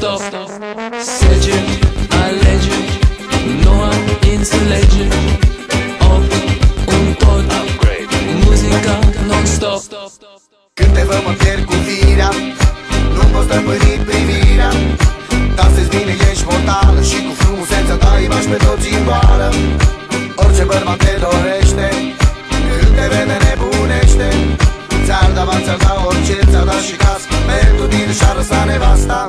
non-stop. Sege, alege, nu am înțelege. Un pod, muzica non-stop. Când te văd mă pierd cu firea, nu-mi poți stăpâni privirea. Dansezi bine, ești mortală și cu frumusețea ta îi bași pe toți în goală. Orice bărbat te dorește, când te vede nebunește. Ți-ar da bani, ți-ar da orice, ți-ar da și cască, pentru tine și-ar lăsa nevasta.